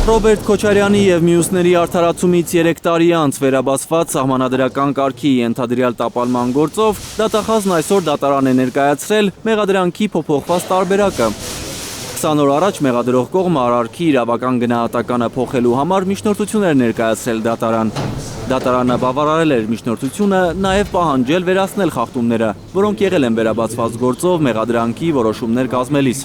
Ռոբերտ Քոչարյանի և մյուսների արդարացումից 3 տարի անց վերաբացված սահմանադրական կարգի ենթադրյալ տապալման գործով դատախազն այսօր դատարան է ներկայացրել մեղադրանքի փոփոխված տարբերակը։ 20 օր առաջ մեղադրող կողմը արարքի իրավական գնահատականը փոխելու համար միջնորդություն էր ներկայացրել դատարան։ Դատարանը բավարարել էր միջնորդությունը, նաև պահանջել վերացնել խախտումները, որոնք եղել են վերաբացված գործով մեղադրանքի որոշումներ կազմելիս։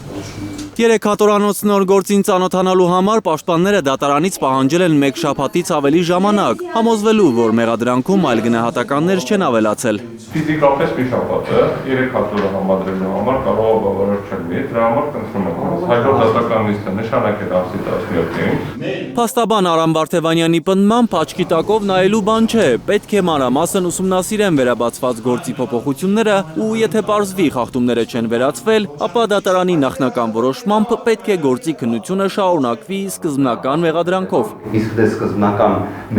3 հատորանոց նոր գործին ծանոթանալու համար պաշտպանները դատարանից պահանջել են 1 շաբաթից ավելի ժամանակ, համոզվելու, որ մեղադրանքում այլ գնահատականներ չեն ավելացել։ Ֆիզիկապես մի շաբաթը 3 հատորը համադրելու համար կարող է բավարար չլինի, դրա համար կընտրում եմ հաջորդ դատական նիստը նշանակել ամսի 17-ին։ Փաստաբան Արամ Բարթևանյանի պնդմամբ աչքի տակով նայելու բան չէ, պետք է մանրամասն ուսումնասիրեն վերաբացված գործի փոփոխությունները ու եթե պարզվի խախտումները չեն վերացվել, ապա դատարանի նախնական որոշմամբ պետք է գործի քննությունը շարունակվի սկզբնական մեղադրանքով։ Իսկ դե սկզբնական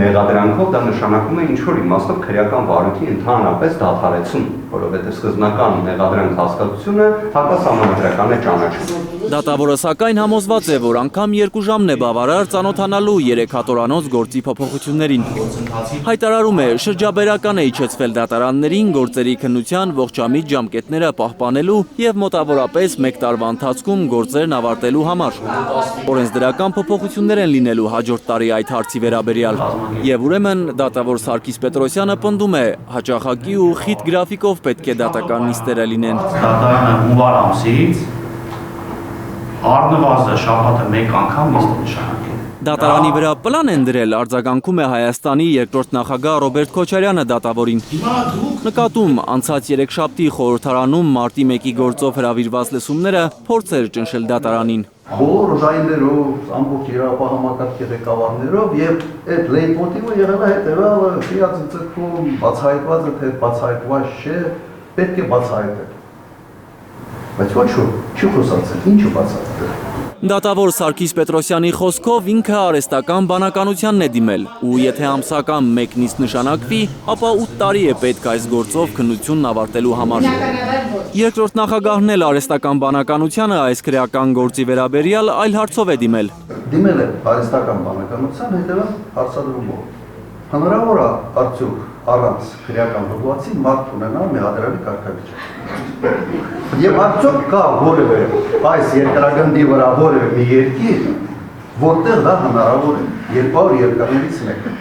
մեղադրանքով դա նշանակում է ինչ-որ իմաստով քրեական վարույթի ընդհանրապես դադարեցում, որովհետև սկզբնական մեղադրանք հասկացությունը հակասահմանադրական է ճանաչում։ Դատավորը սակայն համոզված է, որ անգամ 2 ժամն է բավարար ծանոթանալու 3 հատորանոց գործի փոփոխություններին։ Հայտարարում է, շրջաբերական է իջեցվել դատարաններին գործերի քննության ողջամիտ ժամկետները պահպանելու և մոտավորապես 1 տարվա ընթացքում գործերն ավարտելու համար։ Օրենսդրական փոփոխություններ են լինելու հաջորդ տարի այդ հարցի վերաբերյալ։ Եվ ուրեմն դատավոր Սարգիս Պետրոսյանը պնդում է, հաճախակի ու խիտ գրաֆիկով պետք է դատական նիստերը լինեն։ Դատարանը հունվար ամսից առնվազն շաբաթը 1 անգամ նիստ նշանակել։ Դատարանի վրա պլան են դրել, արձագանքում է Հայաստանի երկրորդ նախագահ Ռոբերտ Քոչարյանը դատավորին։ Նկատում անցած 3 շաբթի խորհրդարանում մարտի 1-ի գործով հրավիրված լսումները փորձ էր ճնշել դատարանին։ Բոլոր ժայլերով, ամբողջ իրավապահամակարգի ղեկավարներով եւ այդ լեյտմոտիվը եղել է հետեւյալը՝ ֆիացի ցկում բացահայտված է, թե բացահայտված չէ, պետք է բացահայտել։ Բայց ոչ չի խոսացել, ինչու բացահայտել։ Դատավոր Սարգիս Պետրոսյանի խոսքով ինքը արհեստական բանականությանն է դիմել ու եթե ամսական 1 նիստ նշանակվի, ապա 8 տարի է պետք այս գործով քննությունն ավարտելու համար։ Երկրորդ նախագահն էլ արհեստական բանականությանը այս քրեական գործի վերաբերյալ այլ հարցով է դիմել։ Դիմել է արհեստական բանականության հետևած հարցադրումով։ Հնարավոր է արդյոք առանց քրեական հոդվածի մարդ ունենալ մեղադրելի կարգավիճակ։ Եվ արդյոք կա որևէ այս երկրագնդի վրա որևէ մի երկիր, որտեղ դա հնարավոր է, 200 երկրներից մեկը։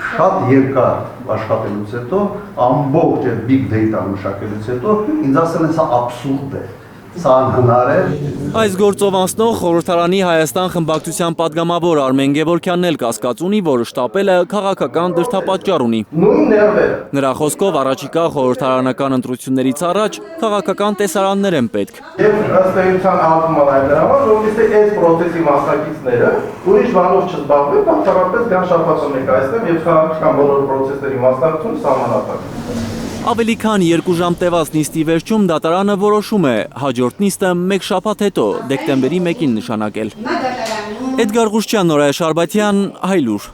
Շատ երկար աշխատելուց հետո, ամբողջ big data մշակելուց հետո, ինձ ասել են սա աբսուրդ է։ Սա անհնար է։ Այս գործով անցնող խորհրդարանի Հայաստան խմբակցության պատգամավոր Արմեն Գևորգյանն էլ կասկած ունի, որ շտապելը քաղաքական դրդապատճառ ունի։ Նրա խոսքով առաջիկա խորհրդարանական ընտրություններից առաջ քաղաքական տեսարաններ են պետք։ Եվ ըստ էության ակումբը այն դրամա, որովհետեւ այս process-ի մասնակիցները ուրիշ բանով չզբաղվեն, բացառապես կան շաբաթը ներկայացնեն եւ քաղաքական բոլոր process-երի մասնակցություն սահմանափակ։ Ավելի քան 2 ժամ տևած նիստի վերջում դատարանը որոշում է հաջորդ նիստը 1 շաբաթ հետո դեկտեմբերի 1-ին նշանակել։ Էդգար Ղուշչյան, Նորայր Շարբաթյան, Հայլուր։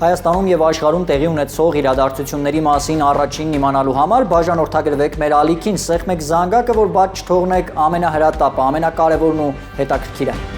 Հայաստանում և աշխարհում տեղի ունեցող իրադարձությունների մասին առաջինն իմանալու համար բաժանորդագրվեք մեր ալիքին, սեղմեք զանգակը, որ բաց չթողնեք ամենահրատապը, ամենակարևորն ու հետաքրքիրը։